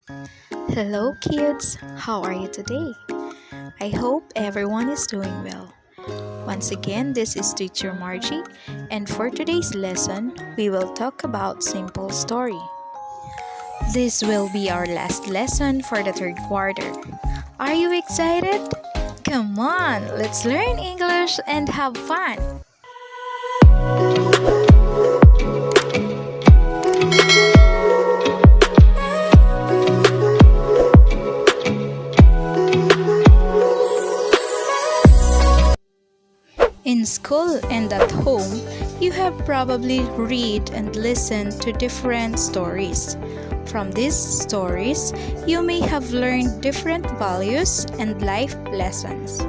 Hello, kids. How are you today? I hope everyone is doing well. Once again, this is Teacher Margie, and for today's lesson, we will talk about simple story. This will be our last lesson for the third quarter. Are you excited? Come on, let's learn English and have fun. In school and at home, you have probably read and listened to different stories. From these stories, you may have learned different values and life lessons.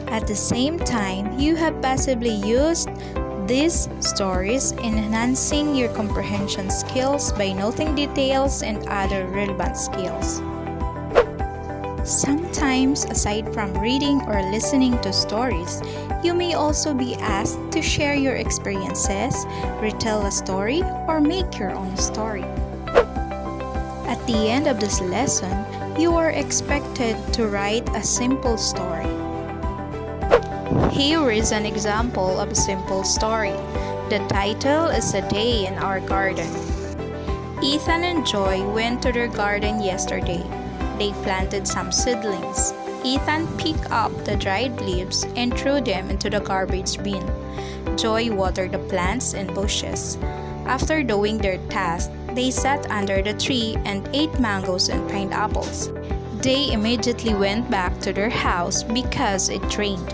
At the same time, you have possibly used these stories in enhancing your comprehension skills by noting details and other relevant skills. Sometimes, aside from reading or listening to stories, you may also be asked to share your experiences, retell a story, or make your own story. At the end of this lesson, you are expected to write a simple story. Here is an example of a simple story. The title is A Day in Our Garden. Ethan and Joy went to their garden yesterday. They planted some seedlings. Ethan picked up the dried leaves and threw them into the garbage bin. Joy watered the plants and bushes. After doing their task, they sat under the tree and ate mangoes and pineapples. They immediately went back to their house because it rained.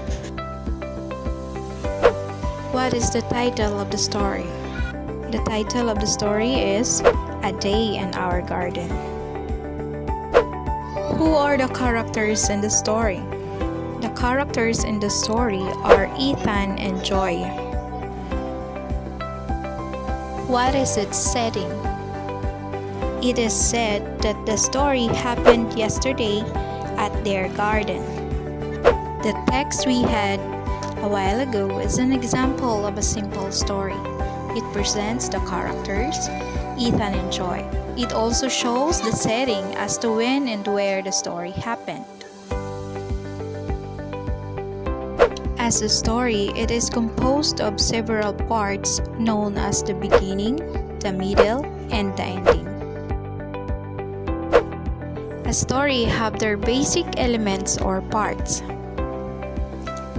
What is the title of the story? The title of the story is A Day in Our Garden. Who are the characters in the story? The characters in the story are Ethan and Joy. What is its setting? It is said that the story happened yesterday at their garden. The text we had a while ago is an example of a simple story. It presents the characters, Ethan and Joy. It also shows the setting as to when and where the story happened. As a story, it is composed of several parts known as the beginning, the middle, and the ending. A story have their basic elements or parts.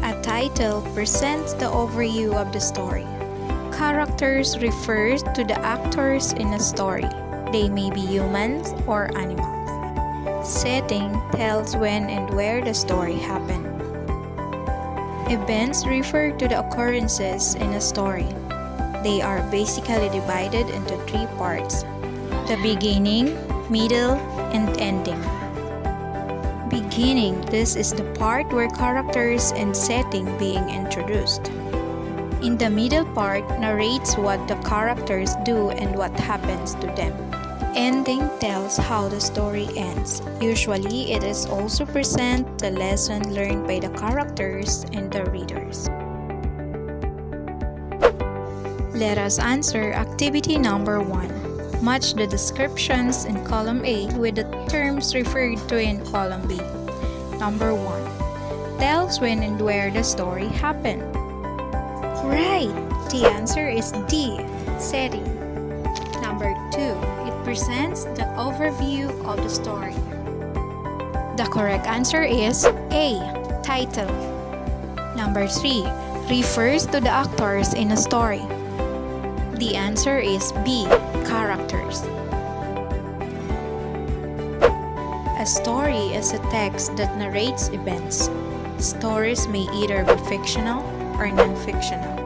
A title presents the overview of the story. Characters refers to the actors in a story. They may be humans or animals. Setting tells when and where the story happened. Events refer to the occurrences in a story. They are basically divided into three parts: the beginning, middle, and ending. Beginning, this is the part where characters and setting being introduced. In the middle part narrates what the characters do and what happens to them. Ending tells how the story ends. Usually, it is also present the lesson learned by the characters and the readers. Let us answer activity number 1. Match the descriptions in column A with the terms referred to in column B. Number 1. Tells when and where the story happened. Right! The answer is D. Setting. Number 2. It presents the overview of the story. The correct answer is A. Title. Number 3. Refers to the actors in a story. The answer is B. Characters. A story is a text that narrates events. Stories may either be fictional or non-fictional.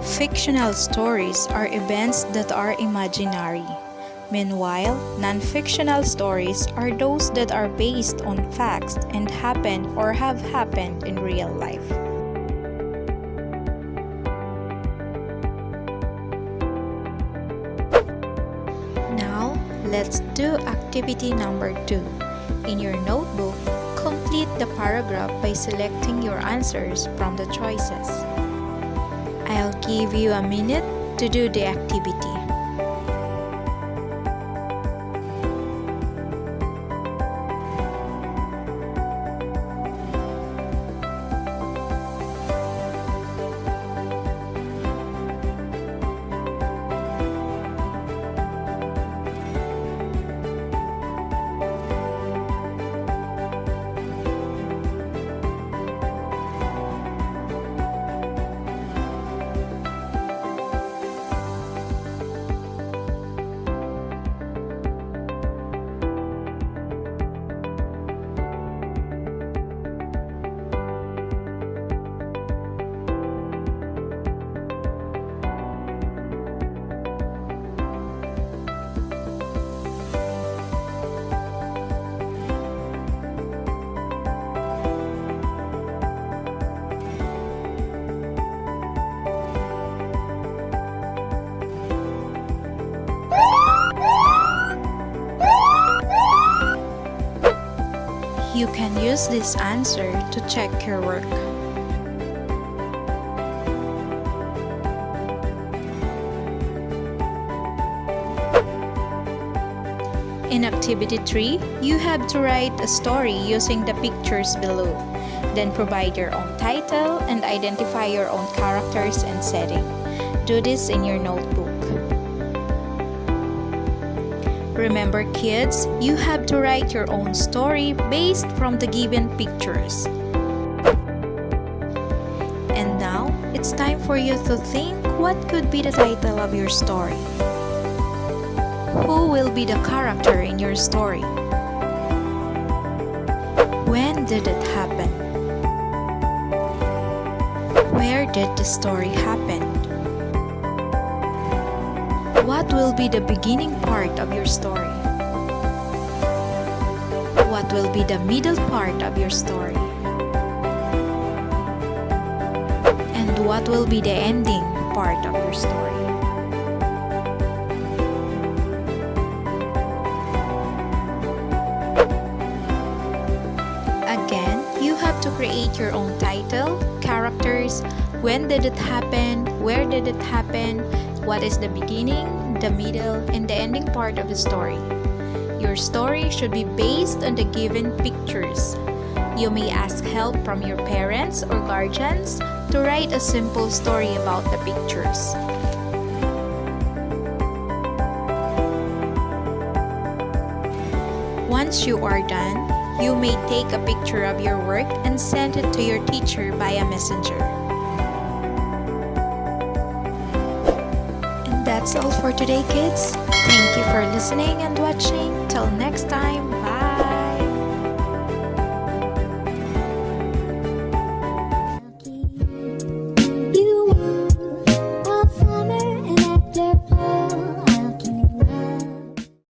Fictional stories are events that are imaginary. Meanwhile, non-fictional stories are those that are based on facts and happen or have happened in real life. Now, let's do activity number 2. In your notebook, complete the paragraph by selecting your answers from the choices. I'll give you a minute to do the activity. You can use this answer to check your work. In Activity 3, you have to write a story using the pictures below. Then provide your own title and identify your own characters and setting. Do this in your notebook. Remember kids, you have to write your own story based from the given pictures. And now, it's time for you to think what could be the title of your story. Who will be the character in your story? When did it happen? Where did the story happen? What will be the beginning part of your story? What will be the middle part of your story? And what will be the ending part of your story? Again, you have to create your own title, characters, when did it happen, where did it happen, what is the beginning, the middle, and the ending part of the story. Your story should be based on the given pictures. You may ask help from your parents or guardians to write a simple story about the pictures. Once you are done, you may take a picture of your work and send it to your teacher via messenger. And that's all for today, kids. Thank you for listening and watching. Till next time, bye!